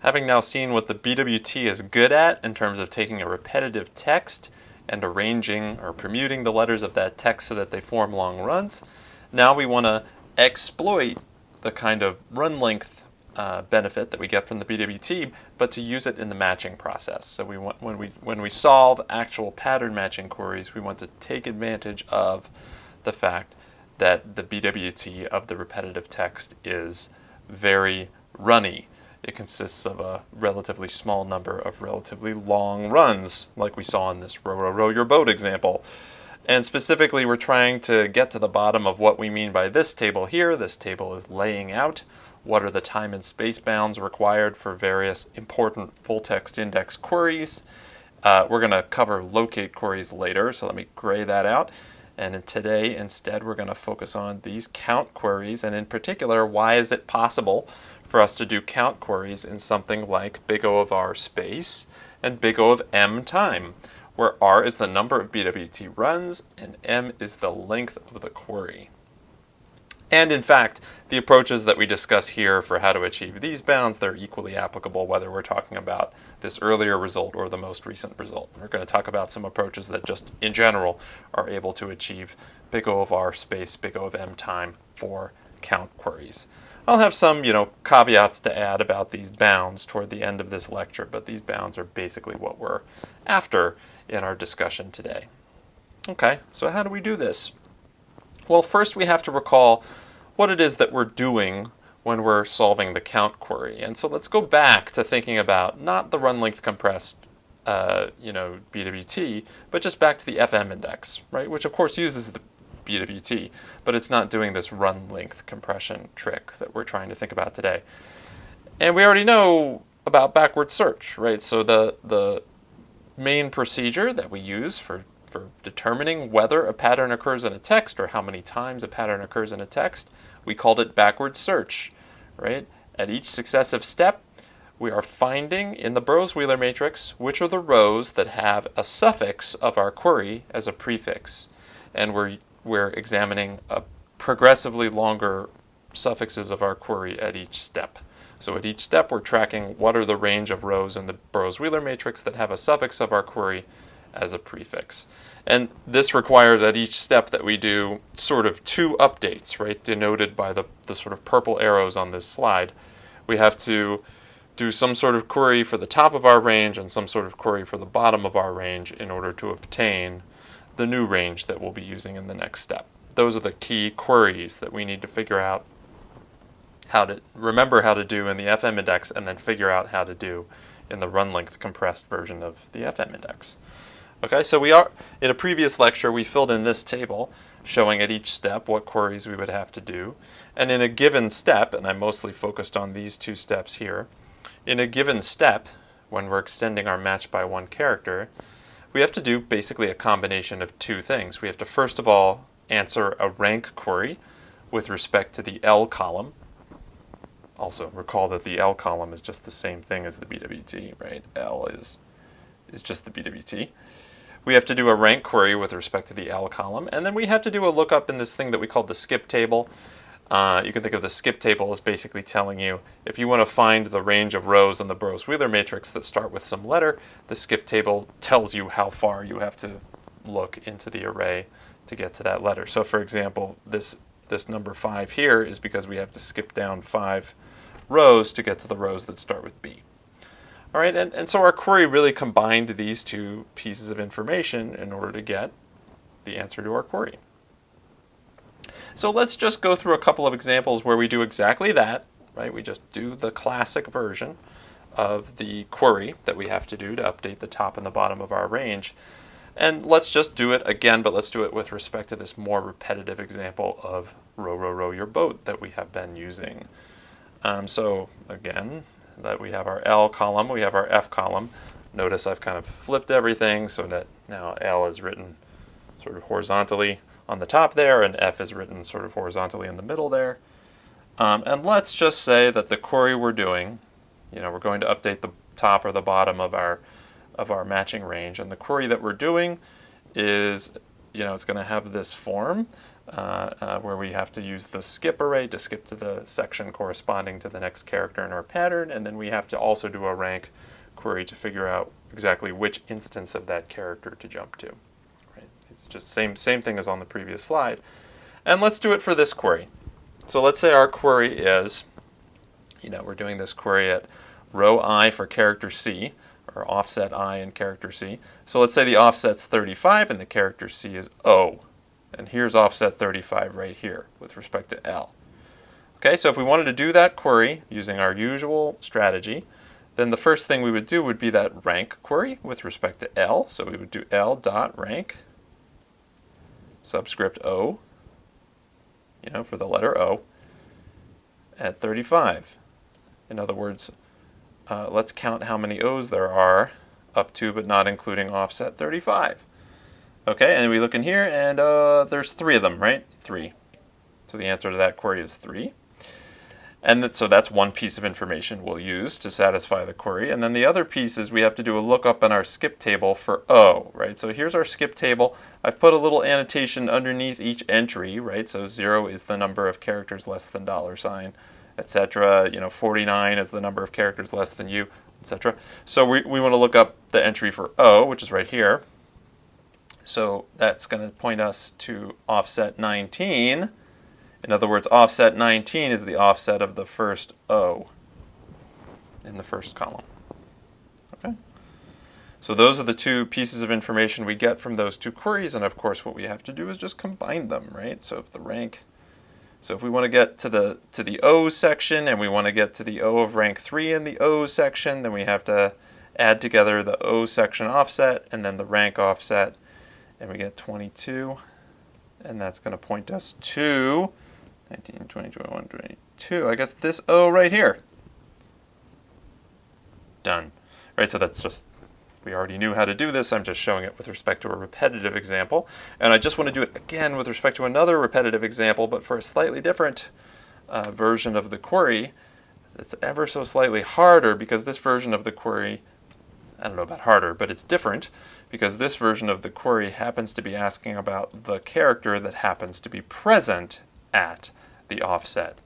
Having now seen what the BWT is good at in terms of taking a repetitive text and arranging or permuting the letters of that text so that they form long runs, now we want to exploit the kind of run length benefit that we get from the BWT, but to use it in the matching process. So we want, when we solve actual pattern matching queries, we want to take advantage of the fact that the BWT of the repetitive text is very runny. It consists of a relatively small number of relatively long runs, like we saw in this row, row, row your boat example. And specifically, we're trying to get to the bottom of what we mean by this table here. This table is laying out what are the time and space bounds required for various important full-text index queries. We're going to cover locate queries later, so let me gray that out. And today, instead, we're going to focus on these count queries, and in particular, why is it possible for us to do count queries in something like big O of R space and big O of M time, where R is the number of BWT runs and M is the length of the query. And in fact, the approaches that we discuss here for how to achieve these bounds, they're equally applicable whether we're talking about this earlier result or the most recent result. We're going to talk about some approaches that just in general are able to achieve big O of R space, big O of M time for count queries. I'll have some, caveats to add about these bounds toward the end of this lecture, but these bounds are basically what we're after in our discussion today. Okay, so how do we do this? Well, first we have to recall what it is that we're doing when we're solving the count query. And so let's go back to thinking about not the run length compressed BWT, but just back to the FM index, right? Which of course uses the BWT, but it's not doing this run length compression trick that we're trying to think about today. And we already know about backward search, right? So the main procedure that we use for determining whether a pattern occurs in a text or how many times a pattern occurs in a text, we called it backward search, right? At each successive step, we are finding in the Burrows-Wheeler matrix which are the rows that have a suffix of our query as a prefix. And we're examining progressively longer suffixes of our query at each step. So at each step, we're tracking what are the range of rows in the Burrows-Wheeler matrix that have a suffix of our query as a prefix. And this requires at each step that we do sort of two updates, right, denoted by the sort of purple arrows on this slide. We have to do some sort of query for the top of our range and some sort of query for the bottom of our range in order to obtain the new range that we'll be using in the next step. Those are the key queries that we need to figure out remember how to do in the FM index and then figure out how to do in the run length compressed version of the FM index. Okay, so in a previous lecture, we filled in this table showing at each step what queries we would have to do. And in a given step, and I mostly focused on these two steps here, in a given step, when we're extending our match by one character, we have to do basically a combination of two things. We have to first of all answer a rank query with respect to the L column. Also, recall that the L column is just the same thing as the BWT, right? L is just the BWT. We have to do a rank query with respect to the L column, and then we have to do a lookup in this thing that we call the skip table. You can think of the skip table as basically telling you if you want to find the range of rows in the Burrows-Wheeler matrix that start with some letter, the skip table tells you how far you have to look into the array to get to that letter. So for example, this number 5 here is because we have to skip down 5 rows to get to the rows that start with B. All right, and so our query really combined these two pieces of information in order to get the answer to our query. So let's just go through a couple of examples where we do exactly that, right? We just do the classic version of the query that we have to do to update the top and the bottom of our range. And let's just do it again, but let's do it with respect to this more repetitive example of row, row, row your boat that we have been using. So again, that we have our L column, we have our F column. Notice I've kind of flipped everything so that now L is written sort of horizontally on the top there, and F is written sort of horizontally in the middle there. And let's just say that the query we're doing, we're going to update the top or the bottom of our matching range, and the query that we're doing is, it's going to have this form. where we have to use the skip array to skip to the section corresponding to the next character in our pattern, and then we have to also do a rank query to figure out exactly which instance of that character to jump to. Right? It's just same thing as on the previous slide. And let's do it for this query. So let's say our query is, we're doing this query at row I for character C, or offset I in character C. So let's say the offset's 35 and the character C is O. And here's offset 35 right here with respect to L. Okay, so if we wanted to do that query using our usual strategy, then the first thing we would do would be that rank query with respect to L. So we would do L.rank subscript O, for the letter O, at 35. In other words, let's count how many O's there are up to but not including offset 35. Okay, and we look in here and there's 3 of them, right? 3. So the answer to that query is 3. And so that's one piece of information we'll use to satisfy the query. And then the other piece is we have to do a lookup in our skip table for O, right? So here's our skip table. I've put a little annotation underneath each entry, right? So 0 is the number of characters less than $, etc. 49 is the number of characters less than U, etc. So we want to look up the entry for O, which is right here. So that's going to point us to offset 19. In other words, offset 19 is the offset of the first O in the first column. Okay? So those are the 2 pieces of information we get from those 2 queries, and of course what we have to do is just combine them, right? So if we want to get to the O section and we want to get to the O of rank 3 in the O section, then we have to add together the O section offset and then the rank offset, and we get 22, and that's going to point us to 19, 20, 21, 22. I guess this O right here. Done. Right, so that's just, we already knew how to do this. I'm just showing it with respect to a repetitive example. And I just want to do it again with respect to another repetitive example, but for a slightly different version of the query. It's ever so slightly harder because this version of the query, I don't know about harder, but it's different because this version of the query happens to be asking about the character that happens to be present at the offset.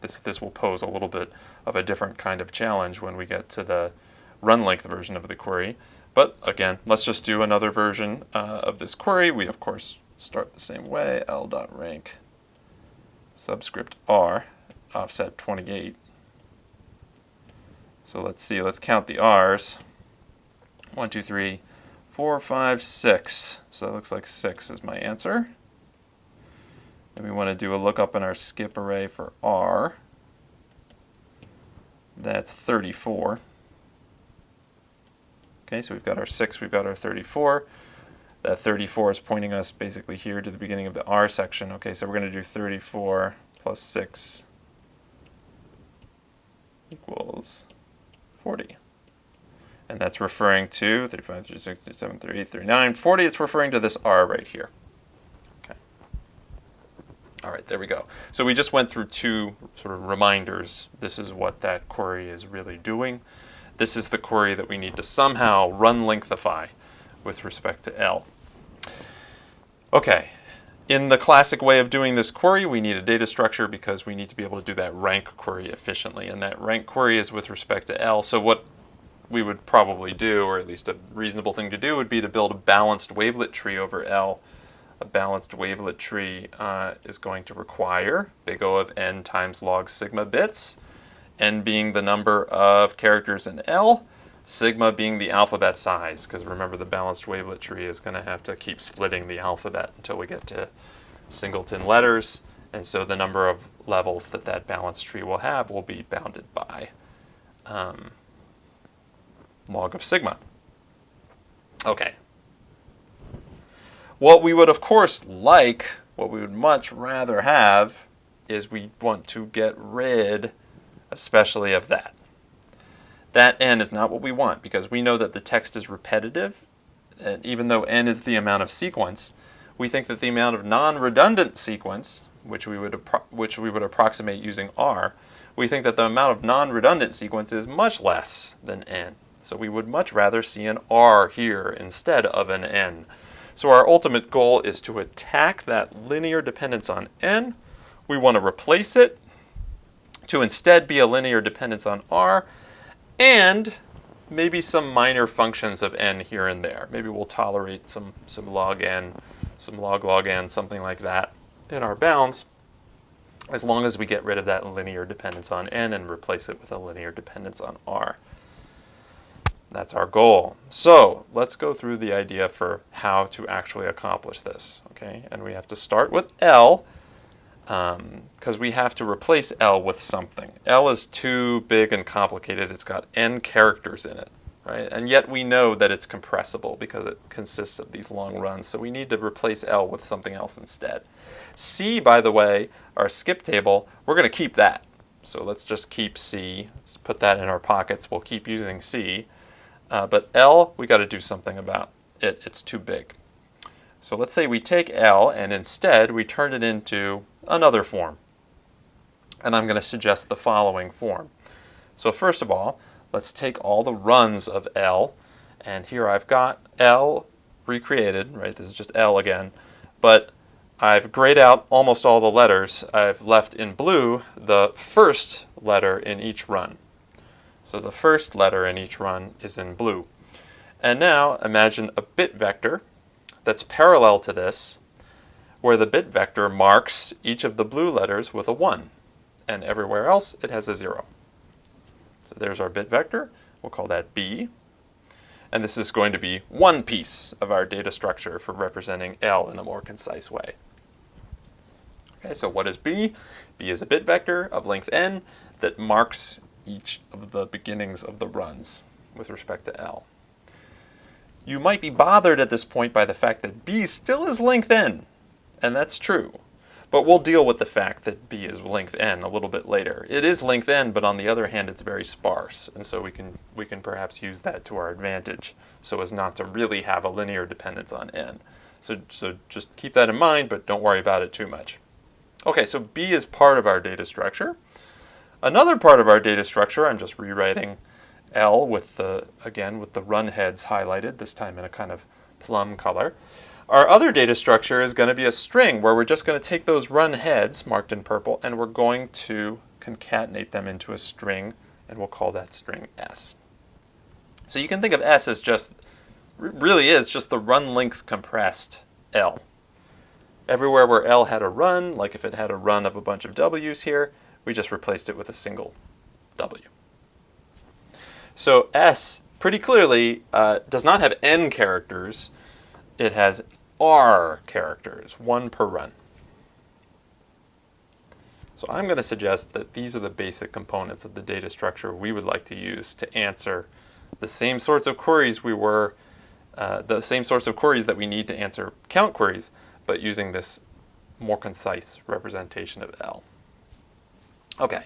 This will pose a little bit of a different kind of challenge when we get to the run length version of the query. But again, let's just do another version of this query. We of course start the same way, L.rank subscript R, offset 28. So let's see, let's count the R's. 1, 2, 3, 4, 5, 6. So it looks like 6 is my answer. And we want to do a lookup in our skip array for R. That's 34. Okay, so we've got our 6, we've got our 34. That 34 is pointing us basically here to the beginning of the R section. Okay, so we're going to do 34 plus 6 equals 40. And that's referring to 35, 36, 37, 38, 39, 40. It's referring to this R right here. Okay. All right, there we go. So we just went through 2 sort of reminders. This is what that query is really doing. This is the query that we need to somehow run lengthify with respect to L. Okay. In the classic way of doing this query, we need a data structure because we need to be able to do that rank query efficiently. And that rank query is with respect to L. So what we would probably do, or at least a reasonable thing to do, would be to build a balanced wavelet tree over L. A balanced wavelet tree is going to require big O of n times log sigma bits, n being the number of characters in L, sigma being the alphabet size, because remember the balanced wavelet tree is going to have to keep splitting the alphabet until we get to singleton letters, and so the number of levels that that balanced tree will have will be bounded by log of sigma. Okay. What we would of course like, what we would much rather have, is we want to get rid especially of that. That n is not what we want because we know that the text is repetitive, and even though n is the amount of sequence, we think that the amount of non-redundant sequence, which we would approximate using R, we think that the amount of non-redundant sequence is much less than n. So we would much rather see an R here instead of an n. So our ultimate goal is to attack that linear dependence on n. We want to replace it to instead be a linear dependence on r, and maybe some minor functions of n here and there. Maybe we'll tolerate some log n, some log n, something like that in our bounds, as long as we get rid of that linear dependence on n and replace it with a linear dependence on r. That's our goal. So let's go through the idea for how to actually accomplish this. Okay, and we have to start with L, because we have to replace L with something. L is too big and complicated. It's got n characters in it, right? And yet we know that it's compressible because it consists of these long runs. So we need to replace L with something else instead. C, by the way, our skip table, we're going to keep that. So let's just keep C. Let's put that in our pockets. We'll keep using C. But L, we got to do something about it. It's too big. So let's say we take L and instead we turn it into another form. And I'm going to suggest the following form. So first of all, let's take all the runs of L. And here I've got L recreated, right? This is just L again. But I've grayed out almost all the letters. I've left in blue the first letter in each run. So the first letter in each run is in blue. And now imagine a bit vector that's parallel to this, where the bit vector marks each of the blue letters with a 1, and everywhere else it has a 0. So there's our bit vector. We'll call that B. And this is going to be one piece of our data structure for representing L in a more concise way. Okay, so what is B? B is a bit vector of length n that marks each of the beginnings of the runs with respect to L. You might be bothered at this point by the fact that B still is length n, and that's true. But we'll deal with the fact that B is length n a little bit later. It is length n, but on the other hand, it's very sparse, and so we can perhaps use that to our advantage so as not to really have a linear dependence on n. So just keep that in mind, but don't worry about it too much. Okay, so B is part of our data structure. Another part of our data structure, I'm just rewriting L with the run heads highlighted, this time in a kind of plum color. Our other data structure is going to be a string where we're just going to take those run heads marked in purple and we're going to concatenate them into a string, and we'll call that string S. So you can think of S as just, really is just the run length compressed L. Everywhere where L had a run, like if it had a run of a bunch of W's here, we just replaced it with a single W. So S, pretty clearly, does not have n characters. It has r characters, 1 per run. So I'm going to suggest that these are the basic components of the data structure we would like to use to answer the same sorts of queries that we need to answer count queries, but using this more concise representation of L. Okay,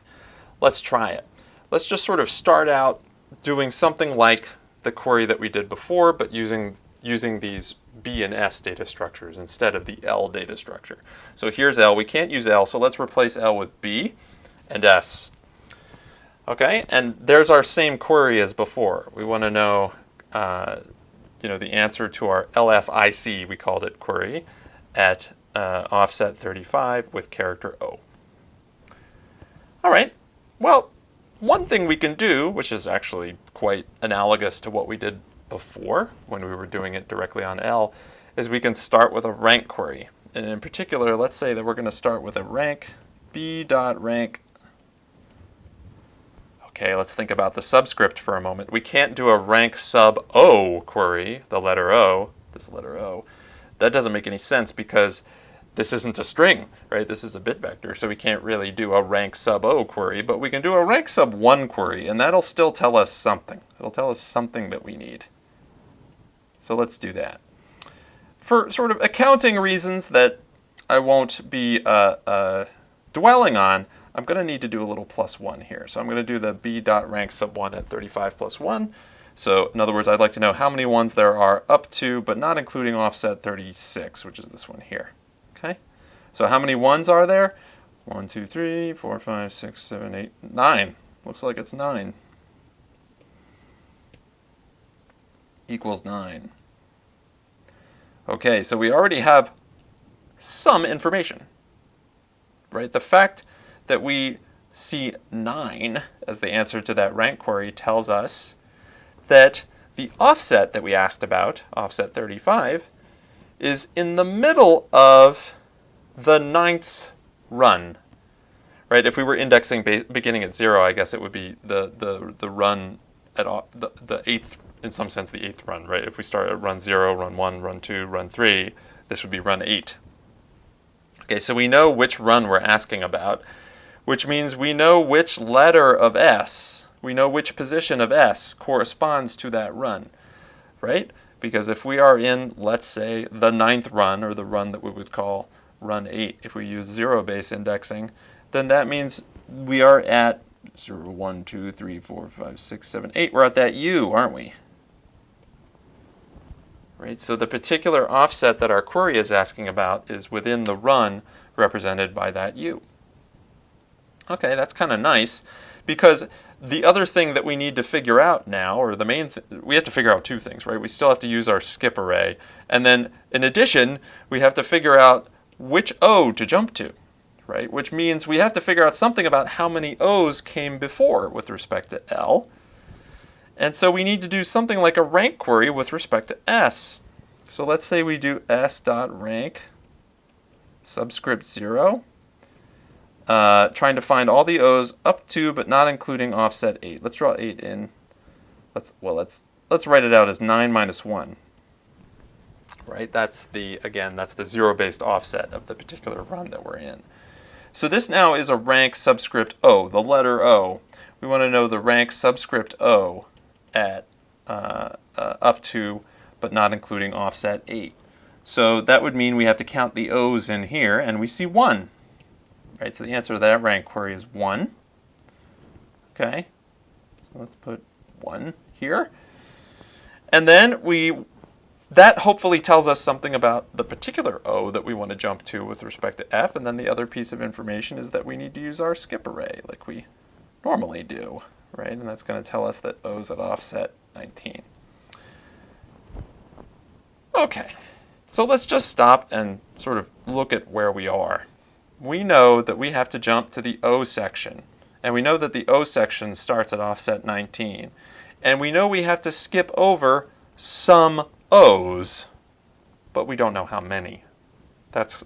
let's try it. Let's just sort of start out doing something like the query that we did before, but using these B and S data structures instead of the L data structure. So here's L. We can't use L, so let's replace L with B and S. Okay, and there's our same query as before. We want to know, the answer to our LFIC, we called it query, at offset 35 with character O. All right, well, one thing we can do, which is actually quite analogous to what we did before when we were doing it directly on L, is we can start with a rank query. And in particular, let's say that we're going to start with a rank, b.rank. Okay, let's think about the subscript for a moment. We can't do a rank sub O query, the letter O, this letter O. That doesn't make any sense because this isn't a string, right? This is a bit vector, so we can't really do a rank sub O query, but we can do a rank sub 1 query, and that'll still tell us something. It'll tell us something that we need. So let's do that. For sort of accounting reasons that I won't be dwelling on, I'm going to need to do a little +1 here. So I'm going to do the b.rank sub 1 at 35 plus 1. So in other words, I'd like to know how many ones there are up to, but not including offset 36, which is this one here. Okay, so how many ones are there? 1, 2, 3, 4, 5, 6, 7, 8, 9. Looks like it's 9. Equals 9. Okay, so we already have some information, right? The fact that we see 9 as the answer to that rank query tells us that the offset that we asked about, offset 35, is in the middle of the 9th run, right? If we were indexing beginning at 0, I guess it would be the run at the 8th, in some sense, the 8th run, right? If we start at run 0, run 1, run 2, run 3, this would be run 8. Okay, so we know which run we're asking about, which means we know which letter of S, we know which position of S corresponds to that run, right? Because if we are in, let's say, the 9th run, or the run that we would call run 8, if we use 0 base indexing, then that means we are at 0, 1, 2, 3, 4, 5, 6, 7, 8. We're at that U, aren't we? Right? So the particular offset that our query is asking about is within the run represented by that U. Okay, that's kind of nice, because the other thing that we need to figure out now, or the main we have to figure out two things, right? We still have to use our skip array, and then in addition, we have to figure out which O to jump to, right? Which means we have to figure out something about how many O's came before with respect to L. And so we need to do something like a rank query with respect to S. So let's say we do s.rank subscript 0, trying to find all the O's up to but not including offset 8. Let's draw 8 in. Let's write it out as 9 minus 1. Right? That's the 0-based offset of the particular run that we're in. So this now is a rank subscript O, the letter O. We want to know the rank subscript O at up to but not including offset 8. So that would mean we have to count the O's in here, and we see 1. Right, so the answer to that rank query is 1. Okay, so let's put 1 here. And then that hopefully tells us something about the particular O that we want to jump to with respect to F, and then the other piece of information is that we need to use our skip array like we normally do, right? And that's going to tell us that O's at offset 19. Okay, so let's just stop and sort of look at where we are. We know that we have to jump to the O section, and we know that the O section starts at offset 19, and we know we have to skip over some O's, but we don't know how many.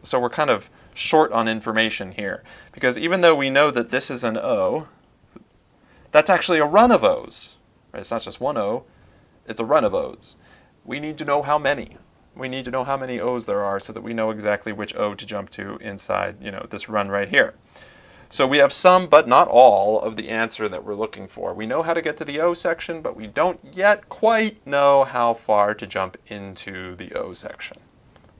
So we're kind of short on information here, because even though we know that this is an O, that's actually a run of O's. Right? It's not just one O, it's a run of O's. We need to know how many. We need to know how many O's there are so that we know exactly which O to jump to inside, this run right here. So we have some, but not all, of the answer that we're looking for. We know how to get to the O section, but we don't yet quite know how far to jump into the O section.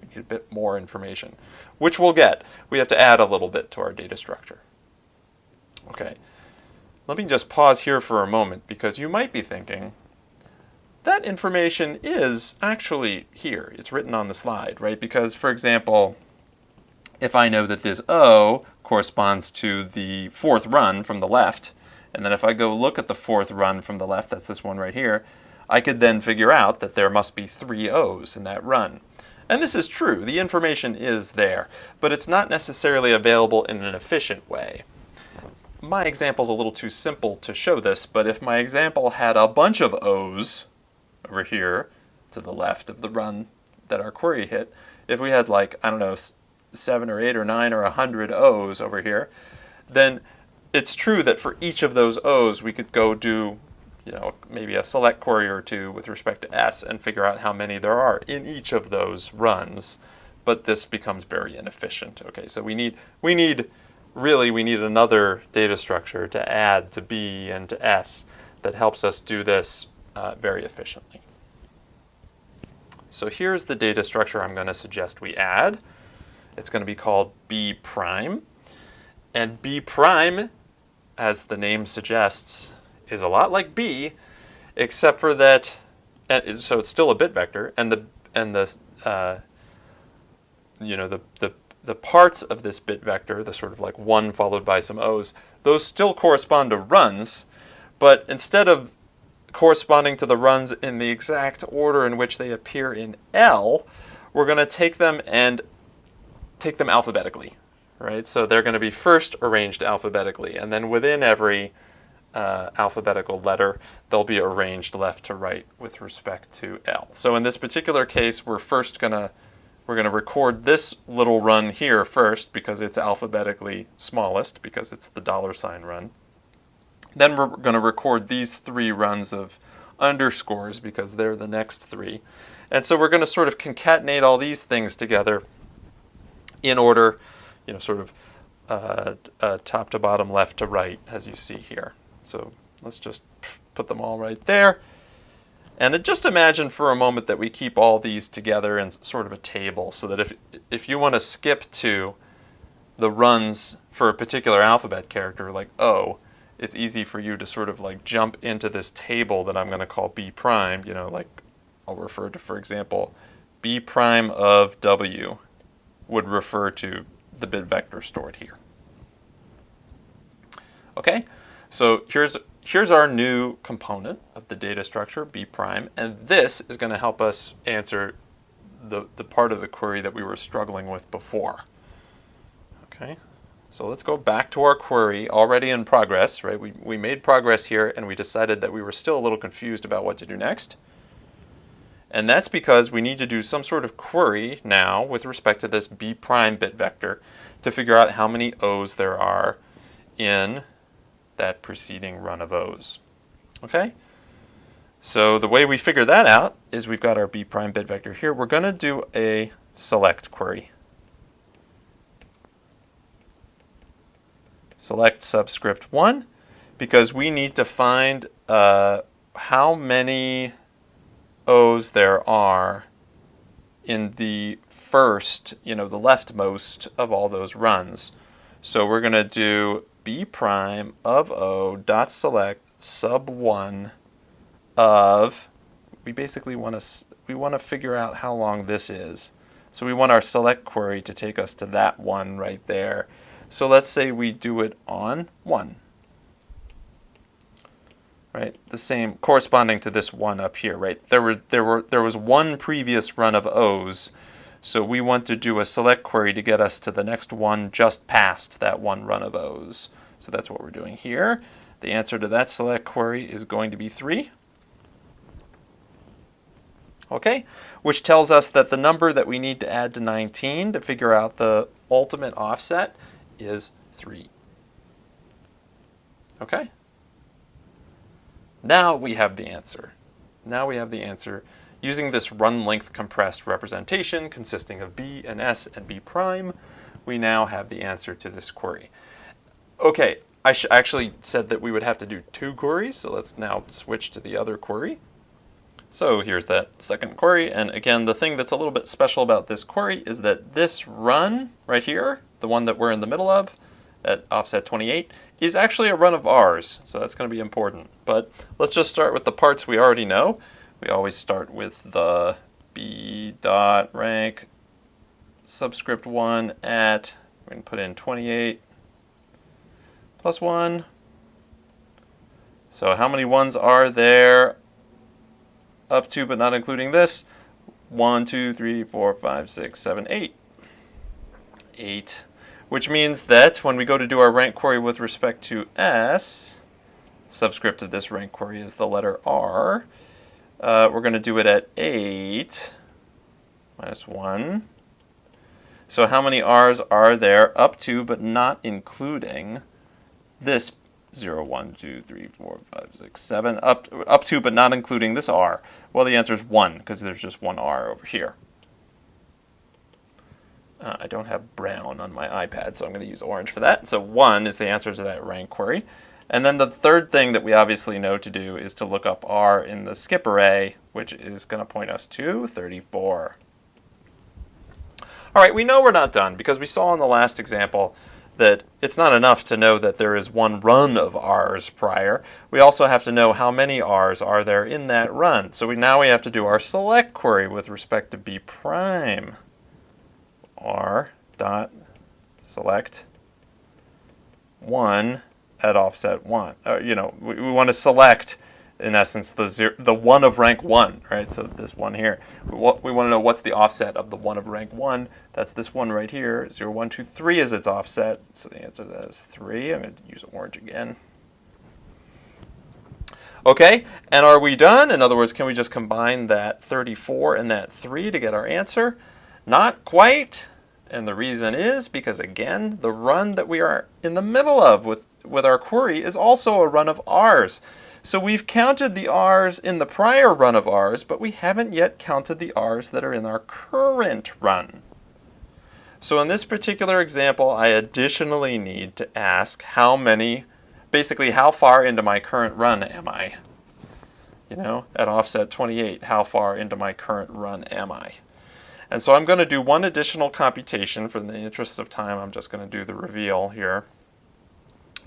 We need a bit more information, which we'll get. We have to add a little bit to our data structure. Okay, let me just pause here for a moment, because you might be thinking, that information is actually here. It's written on the slide, right? Because, for example, if I know that this O corresponds to the 4th run from the left, and then if I go look at the 4th run from the left, that's this one right here, I could then figure out that there must be 3 O's in that run. And this is true. The information is there, but it's not necessarily available in an efficient way. My example is a little too simple to show this, but if my example had a bunch of O's over here to the left of the run that our query hit, if we had 7 or 8 or 9 or 100 O's over here, then it's true that for each of those O's we could go do maybe a select query or two with respect to S and figure out how many there are in each of those runs, but this becomes very inefficient. Okay, so we need another data structure to add to B and to S that helps us do this very efficiently. So here's the data structure I'm going to suggest we add. It's going to be called B prime. And B prime, as the name suggests, is a lot like B, except for that, so it's still a bit vector, and the parts of this bit vector, the sort of like 1 followed by some O's, those still correspond to runs, but instead of corresponding to the runs in the exact order in which they appear in L, we're going to take them alphabetically, right? So they're going to be first arranged alphabetically, and then within every alphabetical letter, they'll be arranged left to right with respect to L. So in this particular case, we're going to record this little run here first because it's alphabetically smallest, because it's the $ run. Then we're going to record these 3 runs of underscores because they're the next 3. And so we're going to sort of concatenate all these things together in order, sort of top to bottom, left to right, as you see here. So let's just put them all right there. And just imagine for a moment that we keep all these together in sort of a table, so that if you want to skip to the runs for a particular alphabet character, like O, it's easy for you to sort of like jump into this table that I'm going to call B prime, like I'll refer to, for example, B prime of W would refer to the bit vector stored here. Okay, so here's our new component of the data structure, B prime, and this is going to help us answer the part of the query that we were struggling with before. Okay, so let's go back to our query already in progress, right? We made progress here, and we decided that we were still a little confused about what to do next. And that's because we need to do some sort of query now with respect to this B prime bit vector to figure out how many O's there are in that preceding run of O's. Okay? So the way we figure that out is we've got our B prime bit vector here. We're going to do a select query. Select subscript 1, because we need to find how many O's there are in the first, the leftmost of all those runs. So we're going to do B prime of O dot select sub 1 of, we basically want to figure out how long this is. So we want our select query to take us to that one right there. So let's say we do it on 1. Right, the same corresponding to this one up here, right? There was one previous run of O's, so we want to do a select query to get us to the next one just past that one run of O's. So that's what we're doing here. The answer to that select query is going to be 3. Okay, which tells us that the number that we need to add to 19 to figure out the ultimate offset is 3. Okay? Now we have the answer. Now we have the answer. Using this run length compressed representation consisting of B and S and B prime, we now have the answer to this query. Okay, I actually said that we would have to do 2 queries, so let's now switch to the other query. So here's that second query, and again, the thing that's a little bit special about this query is that this run right here, the one that we're in the middle of, at offset 28, is actually a run of R's, so that's going to be important. But let's just start with the parts we already know. We always start with the B dot rank subscript 1 at, we're going to put in 28 plus 1. So how many 1s are there up to but not including this? 1, 2, 3, 4, 5, 6, 7, 8. 8. Which means that when we go to do our rank query with respect to S, subscript of this rank query is the letter R, we're going to do it at 8 minus 1. So how many R's are there up to but not including this 0, 1, 2, 3, 4, 5, 6, 7, up to but not including this R? Well, the answer is 1, because there's just one R over here. I don't have brown on my iPad, so I'm going to use orange for that. So 1 is the answer to that rank query. And then the third thing that we obviously know to do is to look up R in the skip array, which is going to point us to 34. All right, we know we're not done, because we saw in the last example that it's not enough to know that there is one run of R's prior. We also have to know how many R's are there in that run. So now we have to do our select query with respect to B prime. R dot select 1 at offset 1. We want to select in essence, the 1 of rank 1, right? So this one here. We want to know what's the offset of the 1 of rank 1. That's this one right here. 0, 1, 2, 3 is its offset. So the answer to that is 3. I'm going to use orange again. Okay, and are we done? In other words, can we just combine that 34 and that 3 to get our answer? Not quite. And the reason is because, again, the run that we are in the middle of with our query is also a run of ours. So we've counted the r's in the prior run of ours, but we haven't yet counted the r's that are in our current run. So in this particular example, I additionally need to ask basically how far into my current run am I? At offset 28, how far into my current run am I? And so I'm going to do one additional computation. For the interest of time, I'm just going to do the reveal here,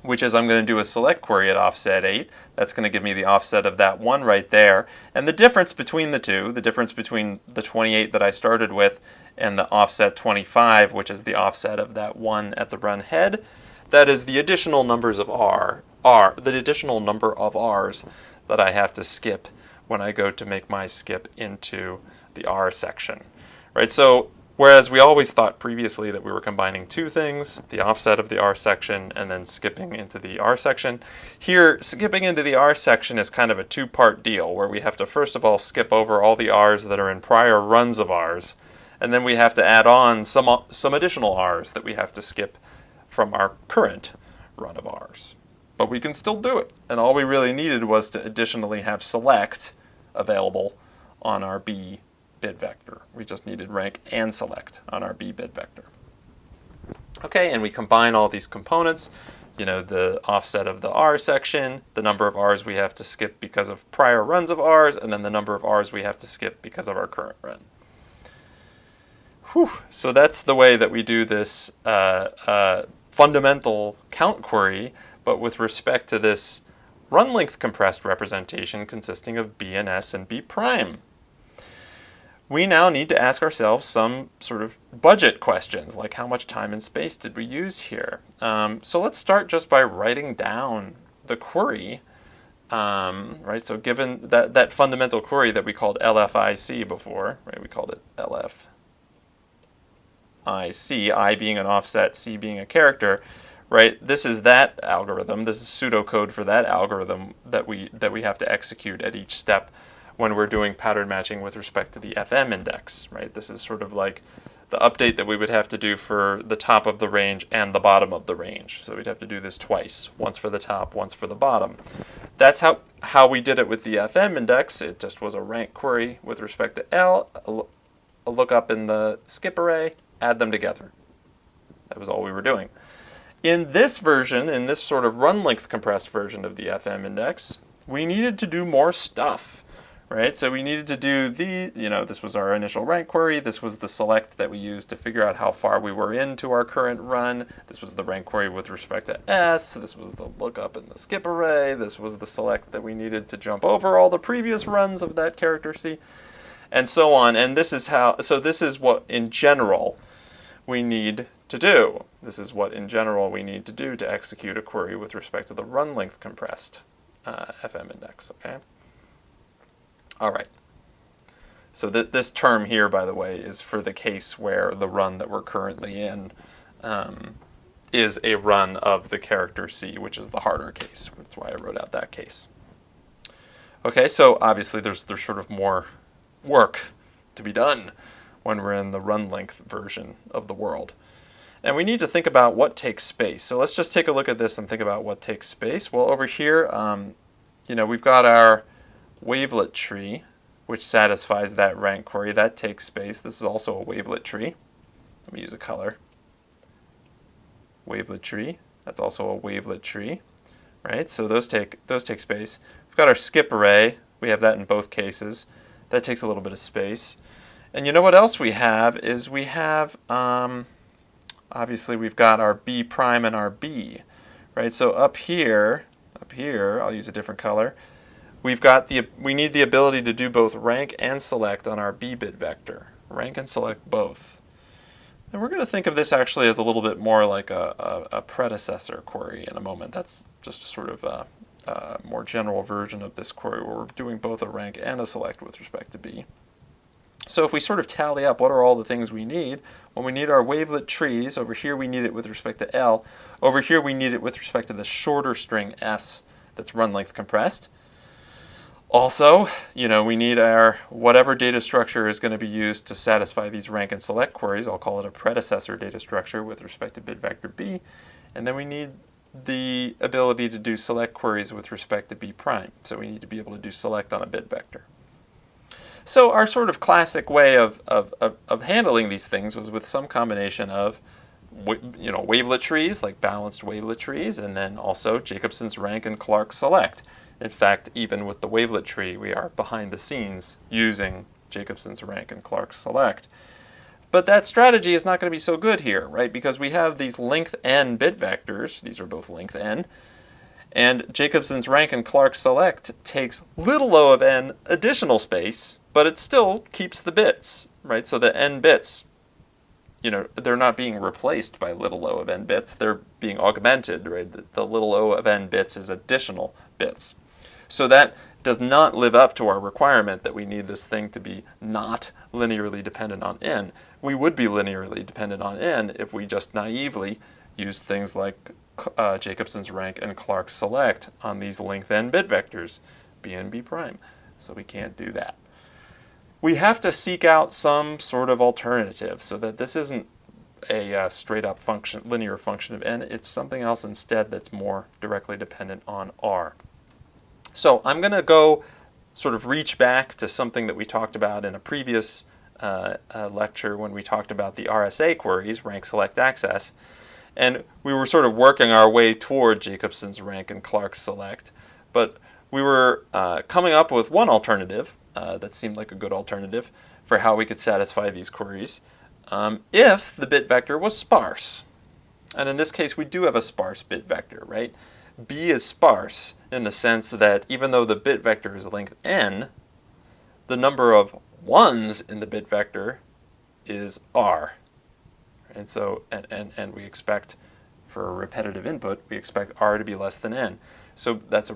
which is I'm going to do a select query at offset 8. That's going to give me the offset of that 1 right there. And the difference between the two, the difference between the 28 that I started with and the offset 25, which is the offset of that 1 at the run head, that is the additional numbers of the additional number of r's that I have to skip when I go to make my skip into the r section. Right? So whereas we always thought previously that we were combining two things, the offset of the R section and then skipping into the R section, here skipping into the R section is kind of a two-part deal where we have to first of all skip over all the R's that are in prior runs of R's, and then we have to add on some additional R's that we have to skip from our current run of R's. But we can still do it, and all we really needed was to additionally have select available on our B bid vector. We just needed rank and select on our B bid vector. Okay, and we combine all these components, the offset of the R section, the number of R's we have to skip because of prior runs of R's, and then the number of R's we have to skip because of our current run. Whew. So that's the way that we do this fundamental count query, but with respect to this run length compressed representation consisting of B and S and B prime. We now need to ask ourselves some sort of budget questions, like how much time and space did we use here? So let's start just by writing down the query, right? So given that fundamental query that we called LFIC before, right? We called it LFIC, I being an offset, C being a character, right? This is that algorithm. This is pseudocode for that algorithm that we have to execute at each step when we're doing pattern matching with respect to the FM index, right? This is sort of like the update that we would have to do for the top of the range and the bottom of the range. So we'd have to do this twice, once for the top, once for the bottom. That's how we did it with the FM index. It just was a rank query with respect to L, a lookup in the skip array, add them together. That was all we were doing. In this version, in this sort of run length compressed version of the FM index, we needed to do more stuff. Right, so we needed to do this was our initial rank query, this was the select that we used to figure out how far we were into our current run, this was the rank query with respect to S, this was the lookup in the skip array, this was the select that we needed to jump over all the previous runs of that character C, and so on. And this is what in general we need to do. This is what in general we need to do to execute a query with respect to the run length compressed FM index, okay? All right, so this term here, by the way, is for the case where the run that we're currently in is a run of the character C, which is the harder case. That's why I wrote out that case. Okay, so obviously there's sort of more work to be done when we're in the run length version of the world. And we need to think about what takes space. So let's just take a look at this and think about what takes space. Well, over here, we've got our wavelet tree, which satisfies that rank query. That takes space. This is also a wavelet tree. Let me use a color. Wavelet tree. That's also a wavelet tree, right? So those take space. We've got our skip array. We have that in both cases. That takes a little bit of space. And you know what else we have is we have obviously we've got our B prime and our B, right? So up here, I'll use a different color. We need the ability to do both rank and select on our B bid vector. Rank and select both. And we're going to think of this actually as a little bit more like a predecessor query in a moment. That's just sort of more general version of this query where we're doing both a rank and a select with respect to B. So if we sort of tally up what are all the things we need, well, we need our wavelet trees. Over here we need it with respect to L. Over here we need it with respect to the shorter string S that's run length compressed. Also, we need our whatever data structure is going to be used to satisfy these rank and select queries. I'll call it a predecessor data structure with respect to bit vector B. And then we need the ability to do select queries with respect to B prime. So we need to be able to do select on a bit vector. So our sort of classic way of handling these things was with some combination of wavelet trees, like balanced wavelet trees, and then also Jacobson's rank and Clark's select. In fact, even with the wavelet tree, we are behind the scenes using Jacobson's rank and Clark's select. But that strategy is not going to be so good here, right? Because we have these length n bit vectors. These are both length n. And Jacobson's rank and Clark's select takes little o of n additional space, but it still keeps the bits, right? So the n bits, they're not being replaced by little o of n bits. They're being augmented, right? The little o of n bits is additional bits. So that does not live up to our requirement that we need this thing to be not linearly dependent on n. We would be linearly dependent on n if we just naively used things like Jacobson's rank and Clark's select on these length n bit vectors, B and B prime. So we can't do that. We have to seek out some sort of alternative so that this isn't a straight up linear function of n. It's something else instead that's more directly dependent on R. So I'm going to go sort of reach back to something that we talked about in a previous lecture when we talked about the RSA queries, rank select access. And we were sort of working our way toward Jacobson's rank and Clark's select. But we were coming up with one alternative that seemed like a good alternative for how we could satisfy these queries if the bit vector was sparse. And in this case, we do have a sparse bit vector, right? B is sparse in the sense that even though the bit vector is length n, the number of ones in the bit vector is r. And so, and we expect for a repetitive input, we expect r to be less than n. So that's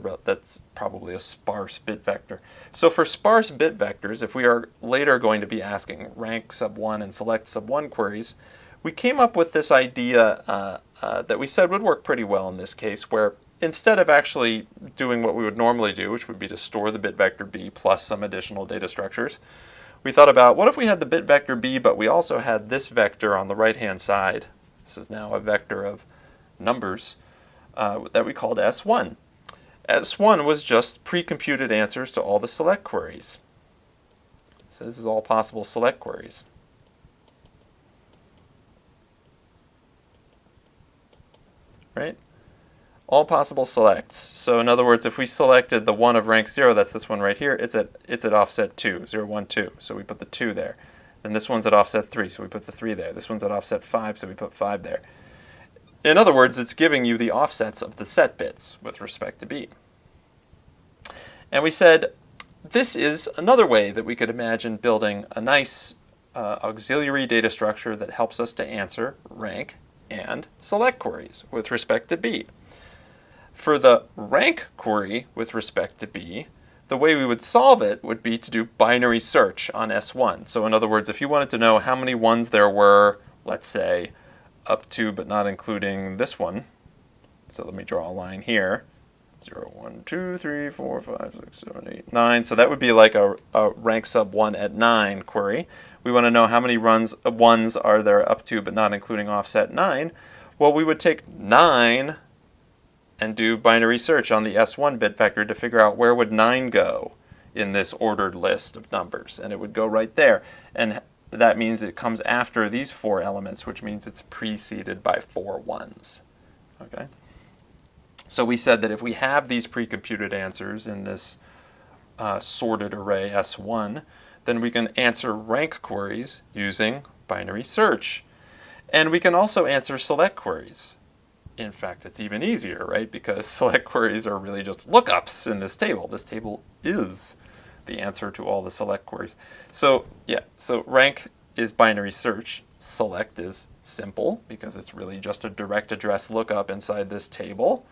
probably a sparse bit vector. So for sparse bit vectors, if we are later going to be asking rank sub 1 and select sub 1 queries, we came up with this idea that we said would work pretty well in this case, where instead of actually doing what we would normally do, which would be to store the bit vector b plus some additional data structures, we thought about what if we had the bit vector b, but we also had this vector on the right-hand side. This is now a vector of numbers that we called S1. S1 was just pre-computed answers to all the select queries. So this is all possible select queries. Right? All possible selects. So in other words, if we selected the one of rank 0, that's this one right here, it's at offset 2, 0, 1, 2. So we put the 2 there. Then this one's at offset 3, so we put the 3 there. This one's at offset 5, so we put 5 there. In other words, it's giving you the offsets of the set bits with respect to B. And we said, this is another way that we could imagine building a nice auxiliary data structure that helps us to answer rank and select queries with respect to B. For the rank query with respect to B, the way we would solve it would be to do binary search on S1. So in other words, if you wanted to know how many ones there were, let's say, up to but not including this one, so let me draw a line here, 0, 1, 2, 3, 4, 5, 6, 7, 8, 9. So that would be like a rank sub 1 at 9 query. We want to know how many ones are there up to but not including offset 9. Well, we would take 9 and do binary search on the S1 bit vector to figure out where would 9 go in this ordered list of numbers. And it would go right there. And that means it comes after these 4 elements, which means it's preceded by 4 ones. Okay? So we said that if we have these pre-computed answers in this sorted array S1, then we can answer rank queries using binary search. And we can also answer select queries. In fact, it's even easier, right? Because select queries are really just lookups in this table. This table is the answer to all the select queries. So yeah, so rank is binary search. Select is simple because it's really just a direct address lookup inside this table.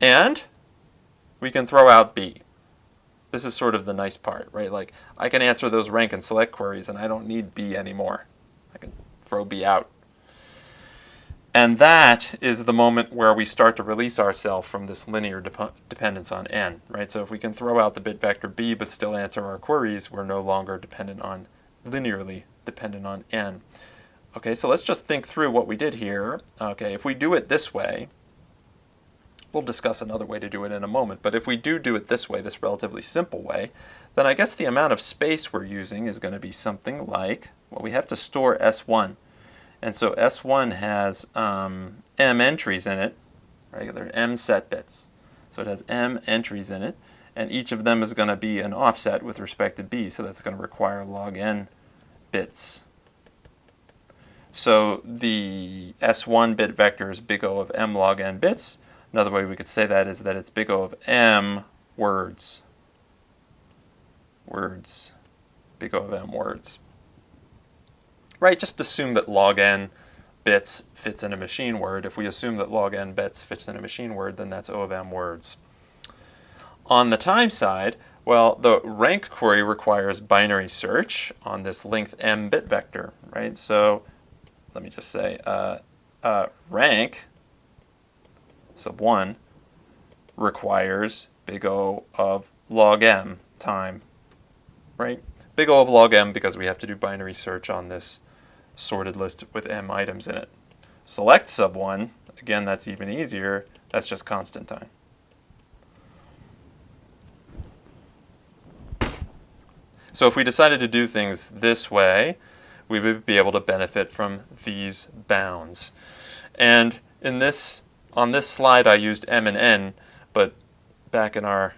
And we can throw out B. This is sort of the nice part, right? Like, I can answer those rank and select queries, and I don't need B anymore. I can throw B out. And that is the moment where we start to release ourselves from this linear dependence on n, right? So if we can throw out the bit vector b but still answer our queries, we're no longer linearly dependent on n. Okay, so let's just think through what we did here. Okay, if we do it this way, we'll discuss another way to do it in a moment, but if we do it this way, this relatively simple way, then I guess the amount of space we're using is going to be something like, well, we have to store S1. And so S1 has m entries in it, right? There are m set bits. So it has m entries in it, and each of them is going to be an offset with respect to b, so that's going to require log n bits. So the S1 bit vector is big O of m log n bits. Another way we could say that is that it's big O of m words. Big O of m words. Right, just assume that log n bits fits in a machine word. If we assume that log n bits fits in a machine word, then that's O of m words. On the time side, well, the rank query requires binary search on this length m bit vector, right? So let me just say rank sub 1 requires big O of log m time, right? Big O of log m because we have to do binary search on this sorted list with m items in it. Select sub 1, again, that's even easier. That's just constant time. So if we decided to do things this way, we would be able to benefit from these bounds. And on this slide, I used m and n, but back in our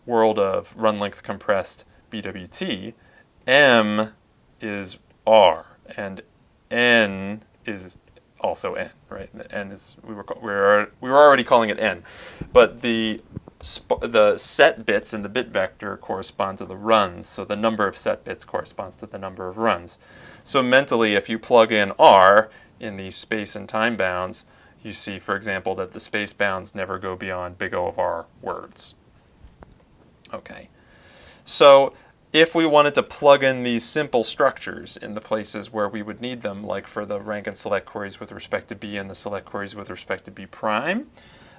world of run length compressed BWT, m is r and n is also n, right? The n is we were already calling it n, but the set bits in the bit vector correspond to the runs, so the number of set bits corresponds to the number of runs. So mentally, if you plug in r in these space and time bounds, you see, for example, that the space bounds never go beyond big O of r words. Okay, so if we wanted to plug in these simple structures in the places where we would need them, like for the rank and select queries with respect to b and the select queries with respect to b prime,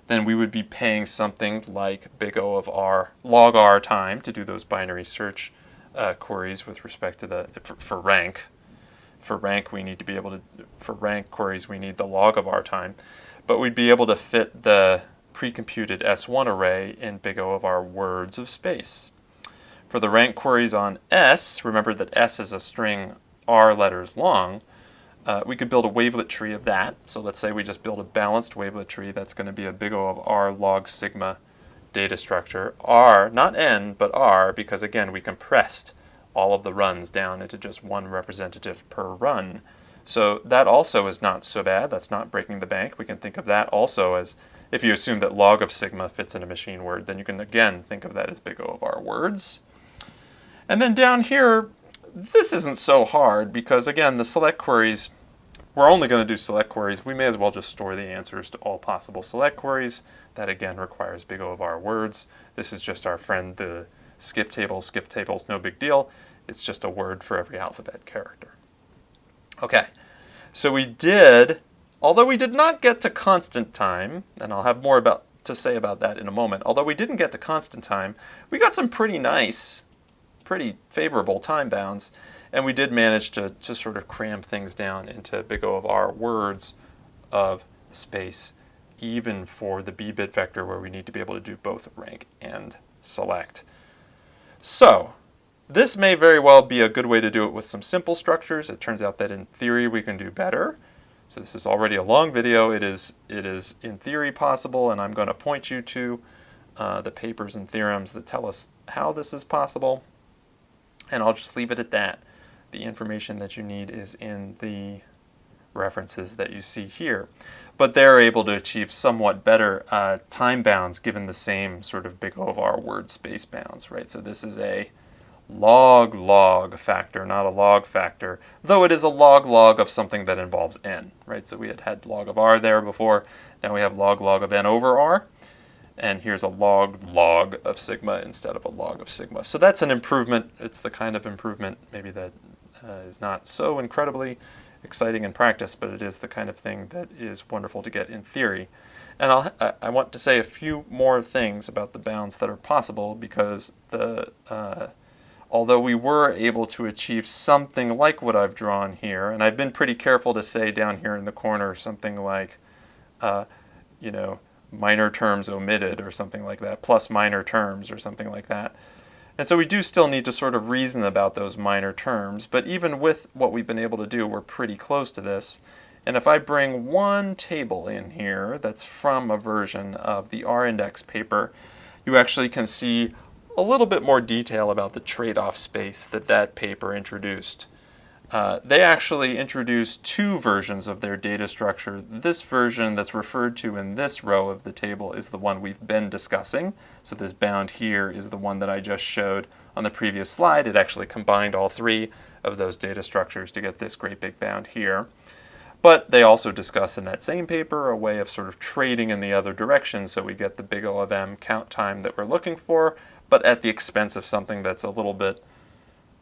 then we would be paying something like big O of r log r time to do those binary search queries with respect to for rank. For rank, we need to be able to, for rank queries, we need the log of r time, but we'd be able to fit the pre-computed S1 array in big O of r words of space. For the rank queries on S, remember that S is a string r letters long, we could build a wavelet tree of that. So let's say we just build a balanced wavelet tree that's going to be a big O of r log sigma data structure. R, not n, but r, because again, we compressed all of the runs down into just one representative per run. So that also is not so bad. That's not breaking the bank. We can think of that also as, if you assume that log of sigma fits in a machine word, then you can again think of that as big O of r words. And then down here, this isn't so hard because again, the select queries, we're only going to do select queries. We may as well just store the answers to all possible select queries. That again requires big O of r words. This is just our friend, the skip table. Skip table's no big deal. It's just a word for every alphabet character. Okay, so we did, although we did not get to constant time, and I'll have more to say about that in a moment, although we didn't get to constant time, we got some pretty nice, pretty favorable time bounds, and we did manage to sort of cram things down into big O of r words of space, even for the b bit vector where we need to be able to do both rank and select. So this may very well be a good way to do it with some simple structures. It turns out that in theory we can do better. So this is already a long video. It is in theory possible, and I'm going to point you to the papers and theorems that tell us how this is possible. And I'll just leave it at that. The information that you need is in the references that you see here. But they're able to achieve somewhat better time bounds given the same sort of big O of r word space bounds, right? So this is a log factor, not a log factor, though it is a log of something that involves n, right? So we had log of r there before, now we have log of n over r, and here's a log of sigma instead of a log of sigma. So that's an improvement. It's the kind of improvement maybe that is not so incredibly exciting in practice, but it is the kind of thing that is wonderful to get in theory. And I want to say a few more things about the bounds that are possible, because although we were able to achieve something like what I've drawn here, and I've been pretty careful to say down here in the corner something like, minor terms omitted or something like that, plus minor terms or something like that. And so we do still need to sort of reason about those minor terms, but even with what we've been able to do, we're pretty close to this. And if I bring one table in here that's from a version of the R-index paper, you actually can see a little bit more detail about the trade-off space that paper introduced. They actually introduced two versions of their data structure. This version that's referred to in this row of the table is the one we've been discussing. So this bound here is the one that I just showed on the previous slide. It actually combined all three of those data structures to get this great big bound here. But they also discuss in that same paper a way of sort of trading in the other direction, so we get the big O of m count time that we're looking for, but at the expense of something that's a little bit,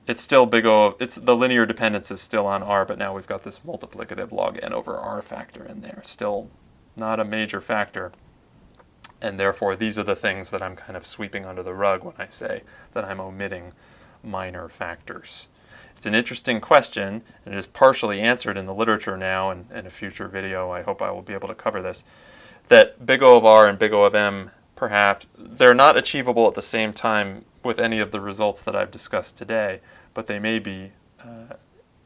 it's still big O, the linear dependence is still on r, but now we've got this multiplicative log n over r factor in there. Still not a major factor. And therefore, these are the things that I'm kind of sweeping under the rug when I say that I'm omitting minor factors. It's an interesting question, and it is partially answered in the literature now, and in a future video I hope I will be able to cover this, that big O of r and big O of m, perhaps, they're not achievable at the same time with any of the results that I've discussed today, but they may be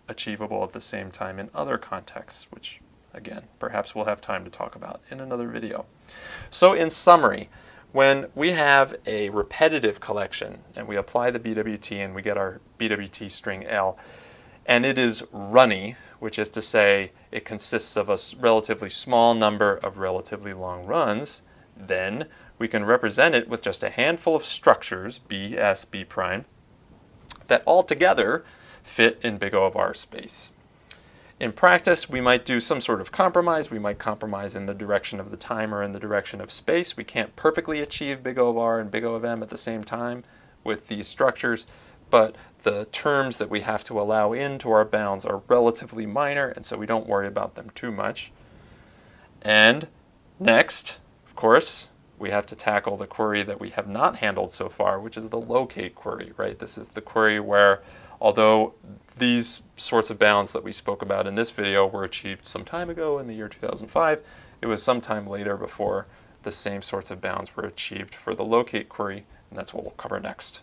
achievable at the same time in other contexts, which, again, perhaps we'll have time to talk about in another video. So in summary, when we have a repetitive collection and we apply the BWT and we get our BWT string L, and it is runny, which is to say it consists of a relatively small number of relatively long runs, then we can represent it with just a handful of structures, B, S, B prime, that all together fit in big O of r space. In practice, we might do some sort of compromise. We might compromise in the direction of the time or in the direction of space. We can't perfectly achieve big O of r and big O of m at the same time with these structures, but the terms that we have to allow into our bounds are relatively minor, and so we don't worry about them too much. And next, of course, we have to tackle the query that we have not handled so far, which is the locate query, right? This is the query where, although these sorts of bounds that we spoke about in this video were achieved some time ago in the year 2005, it was some time later before the same sorts of bounds were achieved for the locate query, and that's what we'll cover next.